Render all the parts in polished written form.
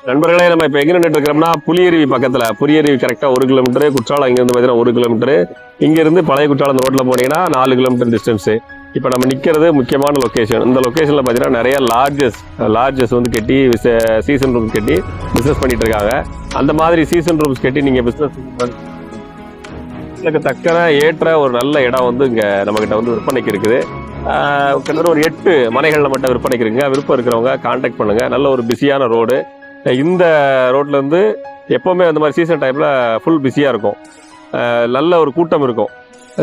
நண்பர்களே, நம்ம இப்போ எங்கே நின்றுட்டு இருக்கிறோம்னா புலியருவி பக்கத்தில். புலியருவி கரெக்டாக 1 கிலோமீட்டரு, குற்றாலம் இங்கேருந்து பார்த்தீங்கன்னா 1 கிலோமீட்டரு, இங்கேருந்து பழைய குற்றாலம் அந்த ரோட்டில் போனீங்கன்னா 4 கிலோமீட்டர் டிஸ்டன்ஸு. இப்போ நம்ம நிற்கிறது முக்கியமான லொக்கேஷன். இந்த லொக்கேஷனில் பார்த்தீங்கன்னா நிறைய லாட்ஜஸ் வந்து கட்டி சீசன் ரூம்ஸ் கட்டி பிஸ்னஸ் பண்ணிட்டு இருக்காங்க. அந்த மாதிரி சீசன் ரூம்ஸ் கட்டி நீங்கள் பிஸ்னஸ் தக்கன ஏற்ற ஒரு நல்ல இடம் வந்து இங்கே நம்மக்கிட்ட வந்து விற்பனைக்கு இருக்குது. கிட்டத்தட்ட ஒரு 8 மனைகள் நம்மகிட்ட விற்பனைக்கு இருக்குங்க. விருப்பம் இருக்கிறவங்க கான்டாக்ட் பண்ணுங்கள். நல்ல ஒரு பிஸியான ரோடு. இந்த ரோட்லேருந்து எப்போவுமே அந்த மாதிரி சீசன் டைமில் ஃபுல் பிஸியாக இருக்கும். நல்ல ஒரு கூட்டம் இருக்கும்.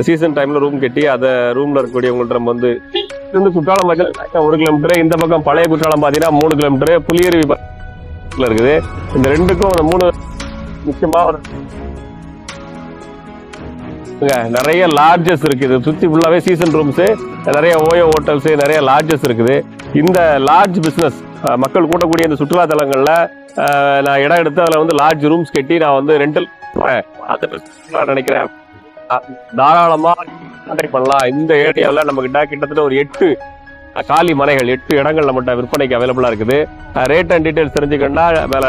சீசன் டைமில் ரூம் கட்டி அதை ரூமில் இருக்கக்கூடியவங்கள்ட்ட நம்ம வந்து குற்றாலம் பார்த்தீங்கன்னா 1 கிலோமீட்டரு, இந்த பக்கம் பழைய குற்றாலம் பார்த்தீங்கன்னா 3 கிலோமீட்டரு, புலியருவி இருக்குது. இந்த ரெண்டுக்கும் அந்த 3 முக்கியமாக நிறைய லாட்ஜஸ் இருக்குது. சுற்றி ஃபுல்லாகவே சீசன் ரூம்ஸு, நிறைய ஓயோ ஹோட்டல்ஸு, நிறைய லாட்ஜஸ் இருக்குது. இந்த லாட்ஜ் பிஸ்னஸ் மக்கள் கூட்டக்கூடிய இந்த சுற்றுலா தலங்களில் நான் இடம் எடுத்து அதில் வந்து லாட்ஜ் ரூம்ஸ் கட்டி நான் வந்து ரெண்டல் நினைக்கிறேன். தாராளமாக கான்டாக்ட் பண்ணலாம். இந்த ஏரியாவில் நம்மக்கிட்ட கிட்டத்தட்ட ஒரு 8 காலி மனைகள், 8 இடங்கள் நம்மகிட்ட விற்பனைக்கு அவைலபிளாக இருக்குது. ரேட் அண்ட் டீட்டெயில்ஸ் தெரிஞ்சுக்கணும்னா மேலே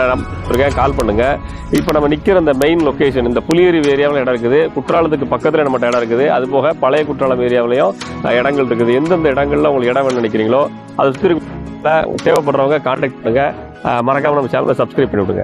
இருக்கேன், கால் பண்ணுங்கள். இப்போ நம்ம நிற்கிற இந்த மெயின் லொக்கேஷன் இந்த புலியருவி ஏரியாவில் இடம் இருக்குது. குற்றாலத்துக்கு பக்கத்தில் நம்மகிட்ட இடம் இருக்குது. அது போக பழைய குற்றாலம் ஏரியாவிலையும் இடங்கள் இருக்குது. எந்தெந்த இடங்களில் உங்களுக்கு இடம் வேணும்னு நினைக்கிறீங்களோ அதை சுற்றி தேவைப்படுறவங்க கான்டாக்ட் பண்ணுங்கள். மறக்காமல் நம்ம சேனலை சப்ஸ்கிரைப் பண்ணி விடுங்க.